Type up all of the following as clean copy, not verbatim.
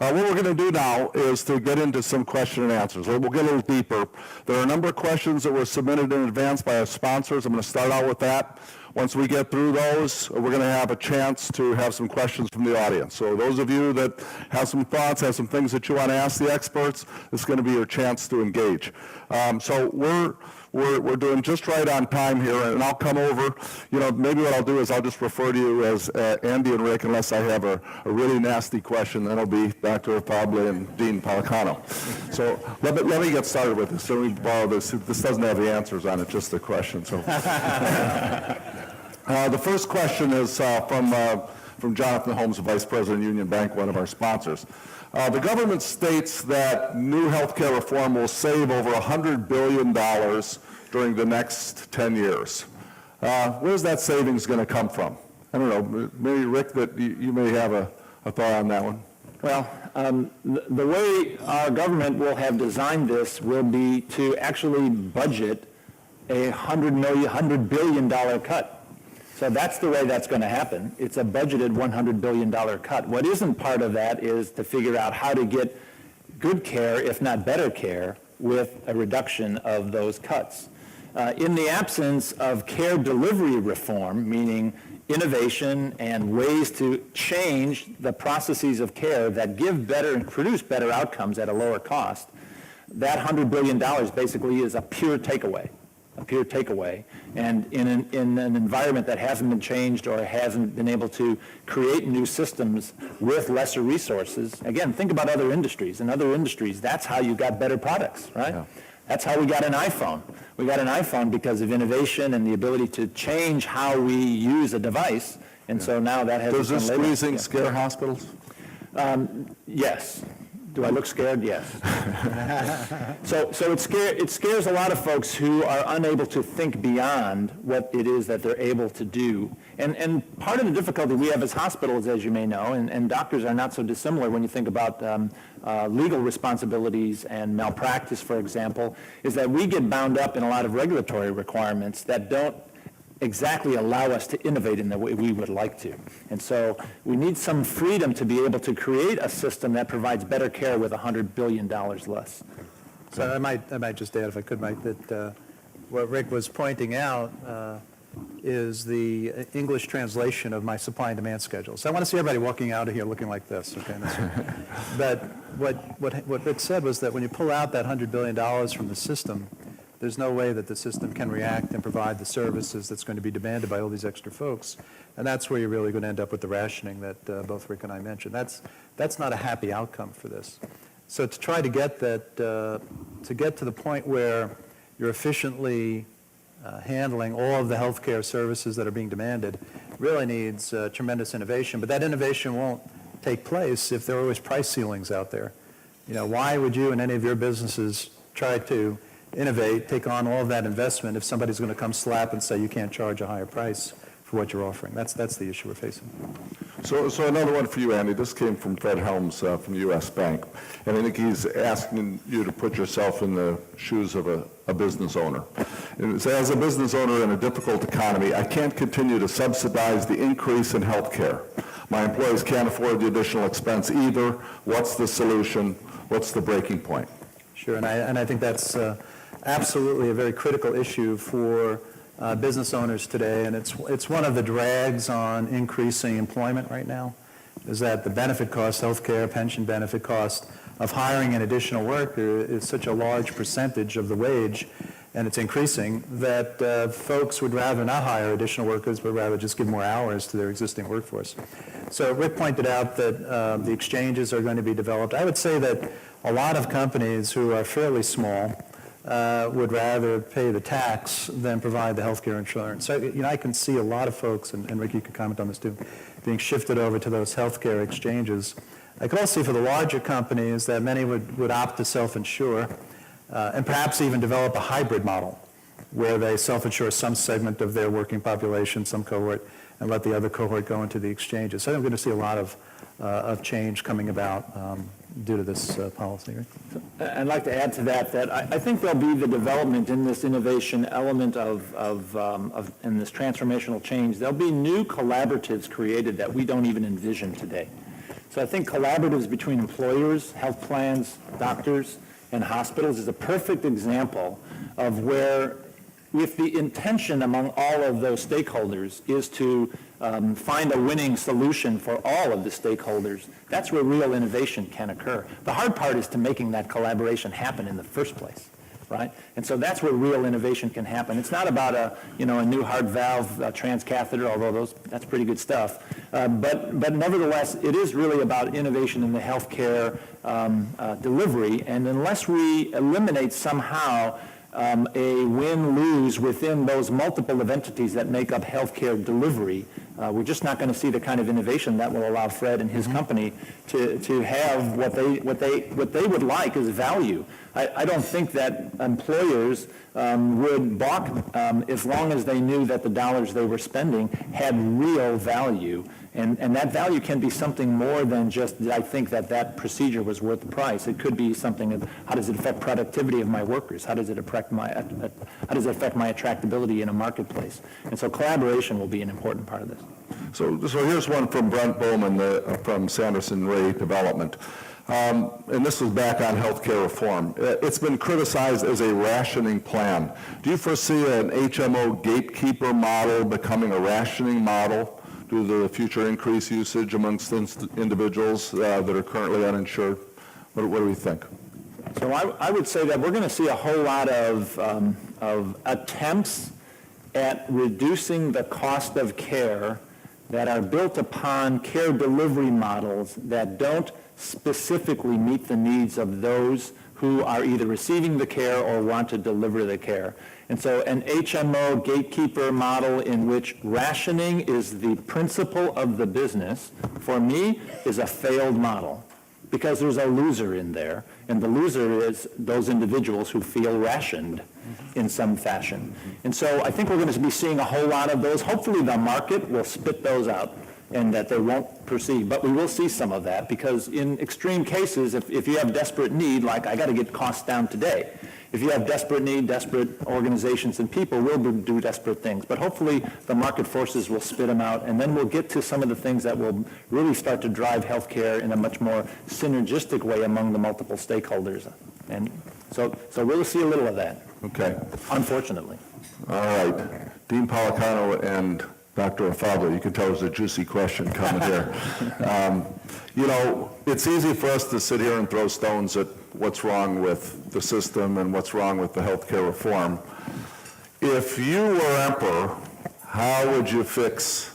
What we're going to do now is to get into some question and answers. We'll get a little deeper. There are a number of questions that were submitted in advance by our sponsors. I'm going to start out with that. Once we get through those, we're going to have a chance to have some questions from the audience. So those of you that have some thoughts, have some things that you want to ask the experts, this is going to be your chance to engage. So we're doing just right on time here, and I'll come over. You know, maybe what I'll do is I'll just refer to you as Andy and Rick, unless I have a really nasty question. Then it'll be Dr. Pable and Dean Policano. So let me get started with this. So we borrow this. This doesn't have the answers on it, just the question. So the first question is from Jonathan Holmes, Vice President of Union Bank, one of our sponsors. The government states that new health care reform will save over $100 billion during the next 10 years. Where's that savings going to come from? I don't know, maybe Rick, that you may have a thought on that one. Well, the way our government will have designed this will be to actually budget a $100 billion cut. So that's the way that's going to happen. It's a budgeted $100 billion cut. What isn't part of that is to figure out how to get good care, if not better care, with a reduction of those cuts. In the absence of care delivery reform, meaning innovation and ways to change the processes of care that give better and produce better outcomes at a lower cost, that $100 billion basically is a pure takeaway. And in an environment that hasn't been changed or hasn't been able to create new systems with lesser resources, again, think about other industries. In other industries, that's how you got better products, right? Yeah. That's how we got an iPhone. We got an iPhone because of innovation and the ability to change how we use a device, and so now that has... Does this squeezing scare hospitals? Yes. Do I look scared? Yes. So it scares a lot of folks who are unable to think beyond what it is that they're able to do. And part of the difficulty we have as hospitals, as you may know, and doctors are not so dissimilar when you think about legal responsibilities and malpractice, for example, is that we get bound up in a lot of regulatory requirements that don't exactly allow us to innovate in the way we would like to. And so we need some freedom to be able to create a system that provides better care with $100 billion less. So I might just add, if I could, Mike, that what Rick was pointing out is the English translation of my supply and demand schedule. So I want to see everybody walking out of here looking like this, okay? But what Rick said was that when you pull out that $100 billion from the system, there's no way that the system can react and provide the services that's going to be demanded by all these extra folks. And that's where you're really going to end up with the rationing that both Rick and I mentioned. That's not a happy outcome for this. So to try to get that, to get to the point where you're efficiently handling all of the healthcare services that are being demanded really needs tremendous innovation. But that innovation won't take place if there are always price ceilings out there. You know, why would you and any of your businesses try to innovate, take on all of that investment if somebody's going to come slap and say you can't charge a higher price for what you're offering? That's the issue we're facing. So another one for you, Andy. This came from Fred Helms from U.S. Bank. And I think he's asking you to put yourself in the shoes of a business owner. And it says, as a business owner in a difficult economy, I can't continue to subsidize the increase in health care. My employees can't afford the additional expense either. What's the solution? What's the breaking point? Sure, and I think that's absolutely a very critical issue for business owners today, and it's one of the drags on increasing employment right now, is that the benefit cost, healthcare, pension benefit cost of hiring an additional worker is such a large percentage of the wage, and it's increasing, that folks would rather not hire additional workers, but rather just give more hours to their existing workforce. So Rick pointed out that the exchanges are going to be developed. I would say that a lot of companies who are fairly small would rather pay the tax than provide the healthcare insurance. So, you know, I can see a lot of folks, and Rick, you could comment on this too, being shifted over to those healthcare exchanges. I could also see for the larger companies that many would opt to self-insure and perhaps even develop a hybrid model where they self-insure some segment of their working population, some cohort, and let the other cohort go into the exchanges. So I'm going to see a lot of change coming about due to this policy. Right? I'd like to add to that I think there'll be the development in this innovation element in this transformational change. There'll be new collaboratives created that we don't even envision today. So I think collaboratives between employers, health plans, doctors, and hospitals is a perfect example of where, if the intention among all of those stakeholders is to find a winning solution for all of the stakeholders, that's where real innovation can occur. The hard part is to making that collaboration happen in the first place, right? And so that's where real innovation can happen. It's not about a new heart valve transcatheter, although that's pretty good stuff. But nevertheless, it is really about innovation in the healthcare delivery. And unless we eliminate somehow a win-lose within those multiple of entities that make up healthcare delivery, we're just not going to see the kind of innovation that will allow Fred and his company to have what they would like as value. I don't think that employers would balk as long as they knew that the dollars they were spending had real value. And that value can be something more than just, I think that procedure was worth the price. It could be something of, how does it affect productivity of my workers? How does it affect my attractability in a marketplace? And so collaboration will be an important part of this. So here's one from Brent Bowman from Sanderson Ray Development. And this was back on healthcare reform. It's been criticized as a rationing plan. Do you foresee an HMO gatekeeper model becoming a rationing model due to the future increased usage amongst individuals that are currently uninsured? What do we think? So I would say that we're going to see a whole lot of attempts at reducing the cost of care that are built upon care delivery models that don't specifically meet the needs of those who are either receiving the care or want to deliver the care. And so an HMO gatekeeper model in which rationing is the principle of the business, for me, is a failed model, because there's a loser in there, and the loser is those individuals who feel rationed in some fashion. And so I think we're going to be seeing a whole lot of those. Hopefully the market will spit those out and that they won't proceed. But we will see some of that, because in extreme cases, if you have desperate need, like I got to get costs down today, if you have desperate need, desperate organizations and people will do desperate things. But hopefully the market forces will spit them out, and then we'll get to some of the things that will really start to drive healthcare in a much more synergistic way among the multiple stakeholders. And so we'll see a little of that. Okay. Unfortunately. All right. Dean Policano and Dr. Afabla, you can tell there's a juicy question coming here. It's easy for us to sit here and throw stones at what's wrong with the system and what's wrong with the healthcare reform. If you were emperor, how would you fix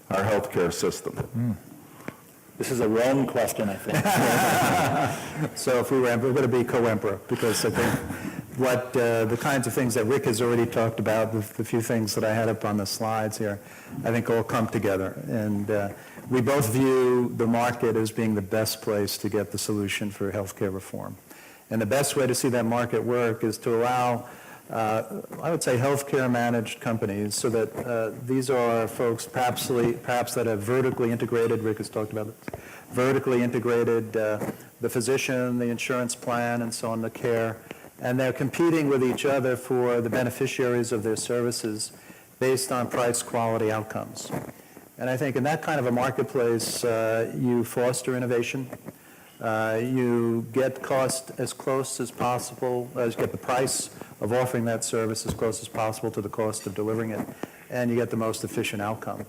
our healthcare system? This is a Rome question, I think. So if we were emperor, we're going to be co-emperor, because I think what the kinds of things that Rick has already talked about, the few things that I had up on the slides here, I think all come together. And we both view the market as being the best place to get the solution for healthcare reform. And the best way to see that market work is to allow, I would say, healthcare managed companies, so that these are folks perhaps that have vertically integrated, Rick has talked about this, vertically integrated the physician, the insurance plan, and so on, the care, and they're competing with each other for the beneficiaries of their services based on price, quality, outcomes. And I think in that kind of a marketplace, you foster innovation, you get cost as close as possible, you get the price of offering that service as close as possible to the cost of delivering it, and you get the most efficient outcome.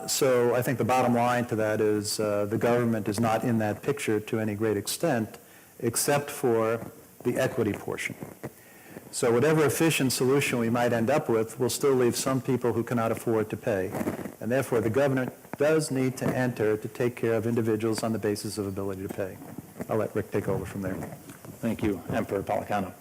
So I think the bottom line to that is the government is not in that picture to any great extent, except for the equity portion. So whatever efficient solution we might end up with will still leave some people who cannot afford to pay. And therefore, the government does need to enter to take care of individuals on the basis of ability to pay. I'll let Rick take over from there. Thank you, Emperor Policano.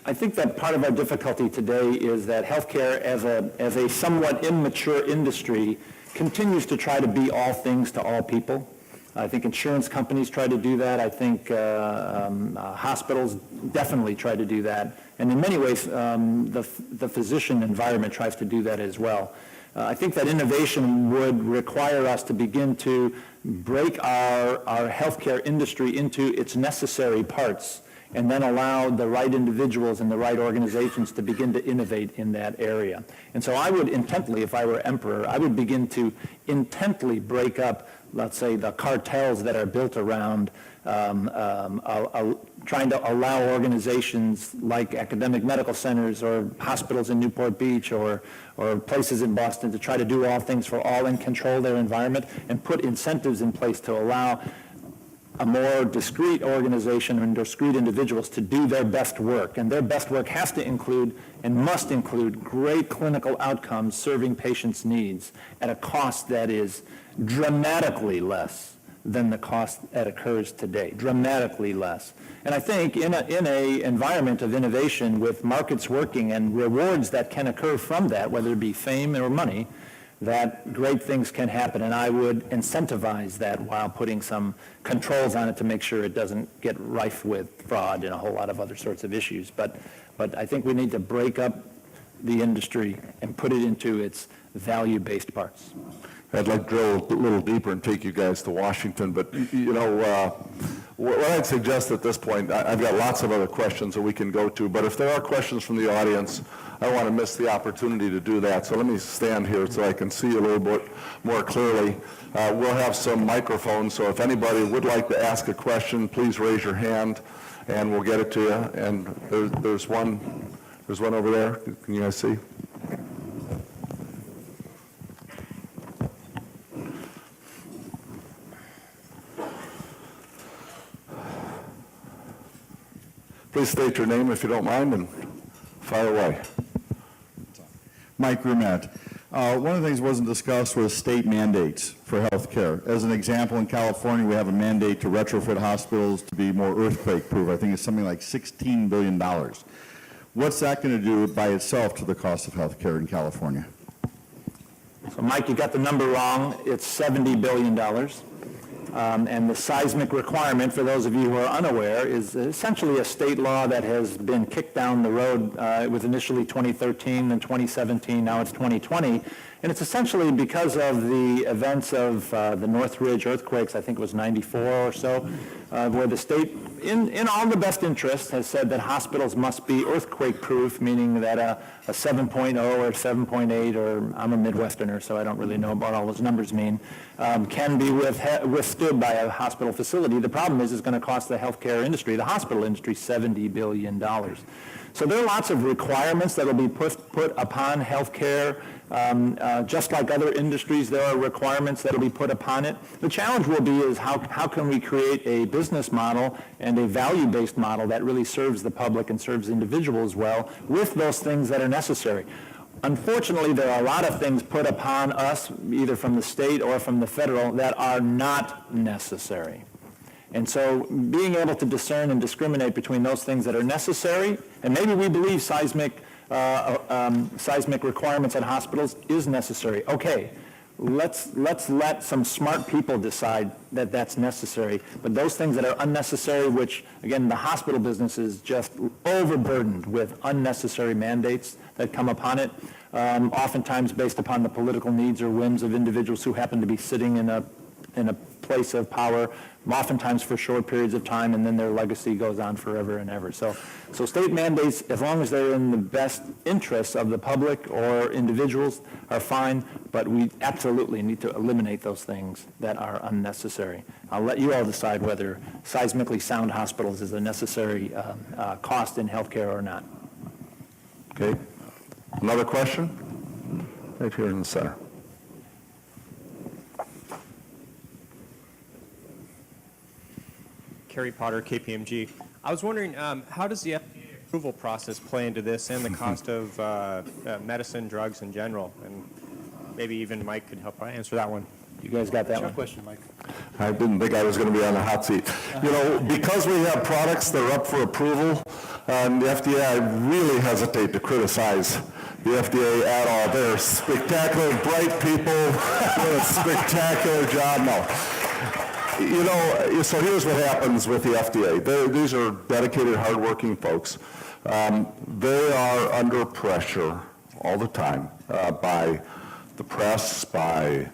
I think that part of our difficulty today is that healthcare as a somewhat immature industry continues to try to be all things to all people. I think insurance companies try to do that. I think hospitals definitely try to do that. And in many ways, the physician environment tries to do that as well. I think that innovation would require us to begin to break our healthcare industry into its necessary parts and then allow the right individuals and the right organizations to begin to innovate in that area. And so I would intently, if I were emperor, I would begin to intently break up, let's say, the cartels that are built around trying to allow organizations like academic medical centers or hospitals in Newport Beach or places in Boston to try to do all things for all and control their environment, and put incentives in place to allow a more discrete organization and discrete individuals to do their best work. And their best work has to include and must include great clinical outcomes serving patients' needs at a cost that is dramatically less than the cost that occurs today, dramatically less. And I think in a environment of innovation with markets working and rewards that can occur from that, whether it be fame or money, that great things can happen, and I would incentivize that while putting some controls on it to make sure it doesn't get rife with fraud and a whole lot of other sorts of issues. But I think we need to break up the industry and put it into its value-based parts. I'd like to drill a little deeper and take you guys to Washington, but what I'd suggest at this point, I've got lots of other questions that we can go to, but if there are questions from the audience, I don't want to miss the opportunity to do that. So let me stand here so I can see you a little bit more clearly. We'll have some microphones, so if anybody would like to ask a question, please raise your hand and we'll get it to you. And there's one over there. Can you guys see? Please state your name if you don't mind and fire away. Mike Grumet. One of the things that wasn't discussed was state mandates for health care. As an example, in California, we have a mandate to retrofit hospitals to be more earthquake-proof. I think it's something like $16 billion. What's that going to do by itself to the cost of health care in California? So Mike, you got the number wrong. It's $70 billion. And the seismic requirement, for those of you who are unaware, is essentially a state law that has been kicked down the road. It was initially 2013, then 2017, now it's 2020. And it's essentially because of the events of the Northridge earthquakes, I think it was 94 or so, where the state, in all the best interest, has said that hospitals must be earthquake-proof, meaning that a 7.0 or 7.8, or I'm a Midwesterner, so I don't really know what all those numbers mean, can be withstood by a hospital facility. The problem is it's going to cost the healthcare industry, the hospital industry, $70 billion. So there are lots of requirements that will be put upon healthcare. Just like other industries, there are requirements that will be put upon it. The challenge will be is how can we create a business model and a value-based model that really serves the public and serves individuals well with those things that are necessary. Unfortunately, there are a lot of things put upon us, either from the state or from the federal, that are not necessary. And so being able to discern and discriminate between those things that are necessary, and maybe we believe seismic requirements at hospitals is necessary. Okay, let's let some smart people decide that that's necessary. But those things that are unnecessary, which, again, the hospital business is just overburdened with unnecessary mandates that come upon it, oftentimes based upon the political needs or whims of individuals who happen to be sitting in a place of power, oftentimes for short periods of time, and then their legacy goes on forever and ever. So state mandates, as long as they're in the best interests of the public or individuals, are fine, but we absolutely need to eliminate those things that are unnecessary. I'll let you all decide whether seismically sound hospitals is a necessary cost in healthcare or not. Okay. Another question? Right here in the center. Kerry Potter, KPMG. I was wondering, how does the FDA approval process play into this and the cost of medicine, drugs in general? And maybe even Mike could help answer that one. You guys got that one? Question, Mike. I didn't think I was going to be on the hot seat. Because we have products that are up for approval, the FDA, I really hesitate to criticize the FDA at all. They're spectacular, bright people, do a spectacular job. No. So here's what happens with the FDA. These are dedicated, hardworking folks. They are under pressure all the time by the press, by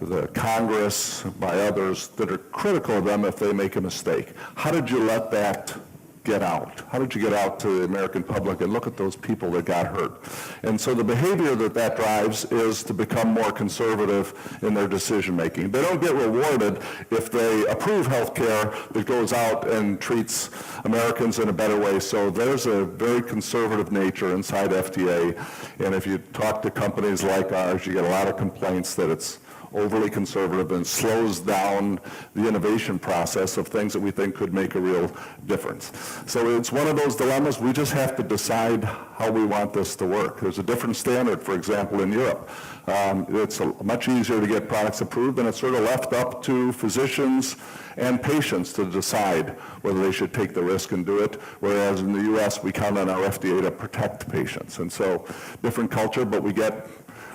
the Congress, by others that are critical of them if they make a mistake. How did you let that get out? How did you get out to the American public and look at those people that got hurt? And so the behavior that drives is to become more conservative in their decision-making. They don't get rewarded if they approve health care that goes out and treats Americans in a better way. So there's a very conservative nature inside FDA, and if you talk to companies like ours, you get a lot of complaints that it's overly conservative and slows down the innovation process of things that we think could make a real difference. So it's one of those dilemmas. We just have to decide how we want this to work. There's a different standard, for example, in Europe. It's much easier to get products approved, and it's sort of left up to physicians and patients to decide whether they should take the risk and do it, whereas in the U.S. we count on our FDA to protect patients. And so different culture, but we get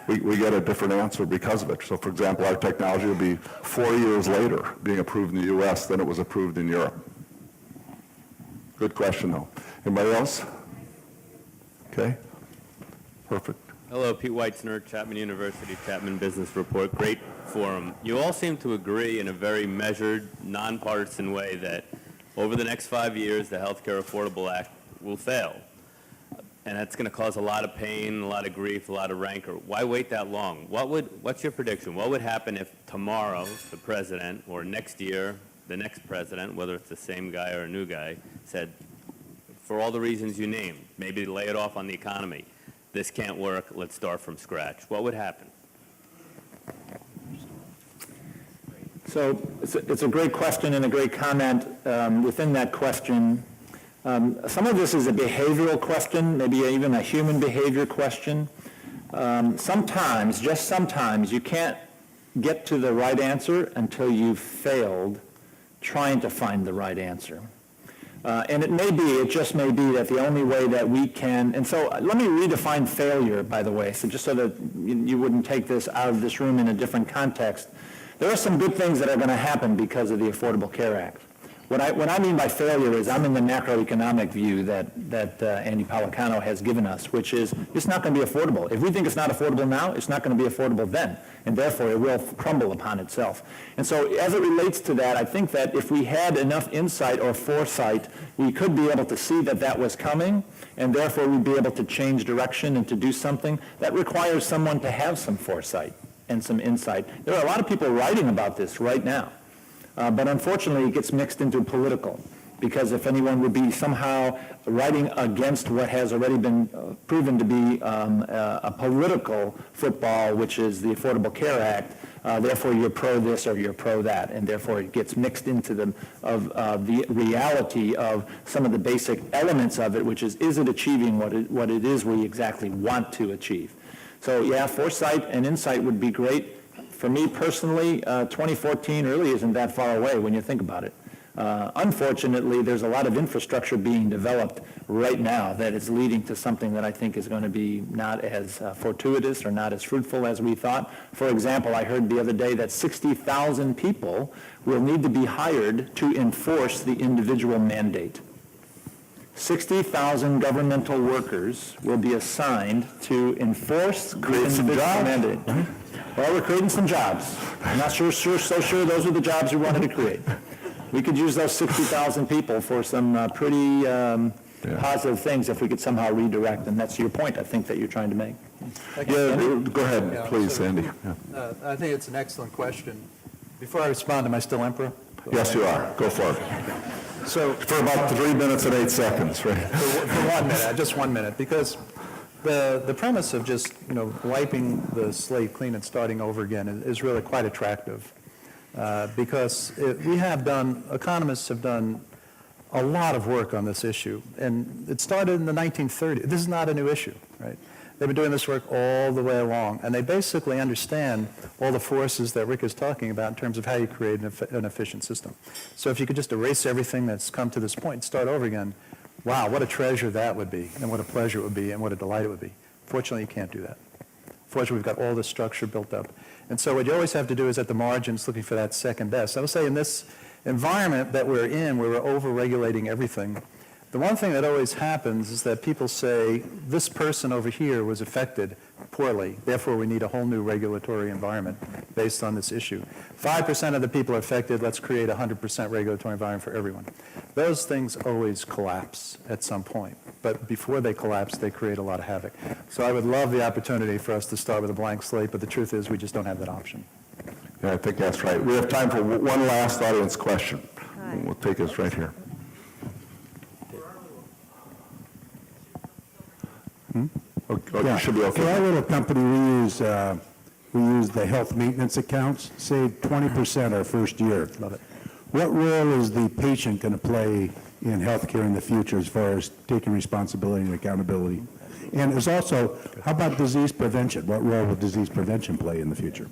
a different answer because of it. So, for example, our technology will be 4 years later being approved in the U.S. than it was approved in Europe. Good question, though. Anybody else? Okay. Perfect. Hello, Pete Weitzner, Chapman University, Chapman Business Report. Great forum. You all seem to agree in a very measured, nonpartisan way that over the next 5 years, the Healthcare Affordable Act will fail. And that's going to cause a lot of pain, a lot of grief, a lot of rancor. Why wait that long? What's your prediction? What would happen if tomorrow the president, or next year the next president, whether it's the same guy or a new guy, said, for all the reasons you named, maybe lay it off on the economy, this can't work, let's start from scratch? What would happen? So it's a great question and a great comment. Within that question, some of this is a behavioral question, maybe even a human behavior question. Sometimes, just sometimes, you can't get to the right answer until you've failed trying to find the right answer. And it just may be that the only way that we can, and so let me redefine failure, by the way, so just so that you wouldn't take this out of this room in a different context. There are some good things that are going to happen because of the Affordable Care Act. What I mean by failure is I'm in the macroeconomic view that Andy Policano has given us, which is it's not going to be affordable. If we think it's not affordable now, it's not going to be affordable then, and therefore it will crumble upon itself. And so as it relates to that, I think that if we had enough insight or foresight, we could be able to see that that was coming, and therefore we'd be able to change direction and to do something. That requires someone to have some foresight and some insight. There are a lot of people writing about this right now. But unfortunately, it gets mixed into political, because if anyone would be somehow writing against what has already been proven to be a political football, which is the Affordable Care Act, therefore you're pro this or you're pro that, and therefore it gets mixed into the reality of some of the basic elements of it, which is it achieving what it is we exactly want to achieve? So yeah, foresight and insight would be great. For me personally, 2014 really isn't that far away when you think about it. Unfortunately, there's a lot of infrastructure being developed right now that is leading to something that I think is going to be not as fortuitous or not as fruitful as we thought. For example, I heard the other day that 60,000 people will need to be hired to enforce the individual mandate. 60,000 governmental workers will be assigned to enforce the individual mandate. Well, we're creating some jobs. I'm not so sure those are the jobs we wanted to create. We could use those 60,000 people for some pretty positive things if we could somehow redirect, and that's your point, I think, that you're trying to make. Yeah, go ahead, Yeah, please, so, Andy. Yeah. I think it's an excellent question. Before I respond, am I still Emperor? Yes, you are. Go for it. So For about 3 minutes and 8 seconds, right? for 1 minute, just 1 minute, because the premise of just wiping the slate clean and starting over again is really quite attractive, because economists have done a lot of work on this issue, and it started in the 1930s. This is not a new issue, right? They've been doing this work all the way along, and they basically understand all the forces that Rick is talking about in terms of how you create an efficient system. So if you could just erase everything that's come to this point and start over again, wow, what a treasure that would be, and what a pleasure it would be, and what a delight it would be. Fortunately, you can't do that. Fortunately, we've got all this structure built up. And so what you always have to do is at the margins looking for that second best. I would say in this environment that we're in, where we're over-regulating everything, the one thing that always happens is that people say, this person over here was affected poorly, therefore we need a whole new regulatory environment based on this issue. 5% of the people are affected, let's create a 100% regulatory environment for everyone. Those things always collapse at some point, but before they collapse, they create a lot of havoc. So I would love the opportunity for us to start with a blank slate, but the truth is, we just don't have that option. Yeah, I think that's right. We have time for one last audience question. We'll take us right here. Okay, you should be okay. For our little company, we use the health maintenance accounts, save 20% our first year. Love it. What role is the patient going to play in healthcare in the future as far as taking responsibility and accountability? And there's also, how about disease prevention? What role will disease prevention play in the future?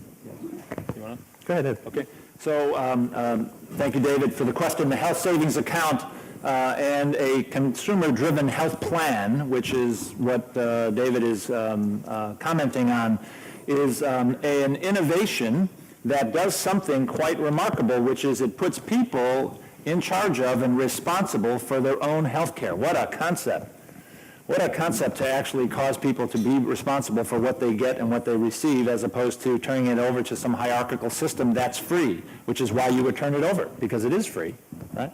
Go ahead, Ed. Okay, so thank you, David, for the question. The health savings account and a consumer-driven health plan, which is what David is commenting on, is an innovation that does something quite remarkable, which is it puts people in charge of and responsible for their own health care. What a concept. What a concept to actually cause people to be responsible for what they get and what they receive, as opposed to turning it over to some hierarchical system that's free, which is why you would turn it over, because it is free, right?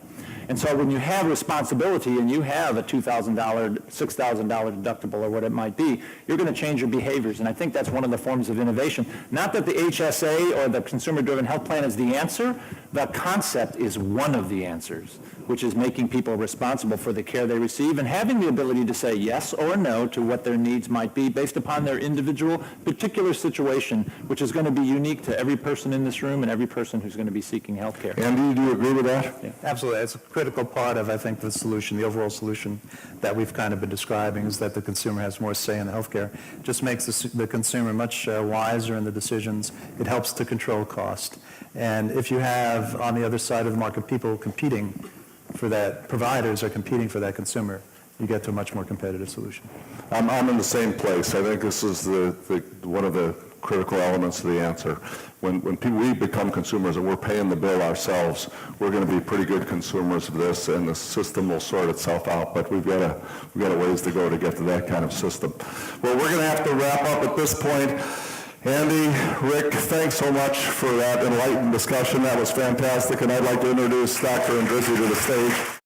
And so when you have responsibility and you have a $2,000, $6,000 deductible or what it might be, you're going to change your behaviors. And I think that's one of the forms of innovation. Not that the HSA or the consumer-driven health plan is the answer. The concept is one of the answers, which is making people responsible for the care they receive and having the ability to say yes or no to what their needs might be based upon their individual particular situation, which is going to be unique to every person in this room and every person who's going to be seeking health care. Andy, do you agree with that? Yeah, absolutely. It's a critical part of, I think, the solution, the overall solution that we've kind of been describing is that the consumer has more say in the healthcare. It just makes the consumer much wiser in the decisions. It helps to control cost. And if you have, on the other side of the market, people competing for that, providers are competing for that consumer, you get to a much more competitive solution. I'm in the same place. I think this is one of the critical elements of the answer. When we become consumers and we're paying the bill ourselves, we're going to be pretty good consumers of this, and the system will sort itself out. But we've got a ways to go to get to that kind of system. Well, we're going to have to wrap up at this point. Andy, Rick, thanks so much for that enlightened discussion. That was fantastic, and I'd like to introduce Dr. Andrizzi to the stage.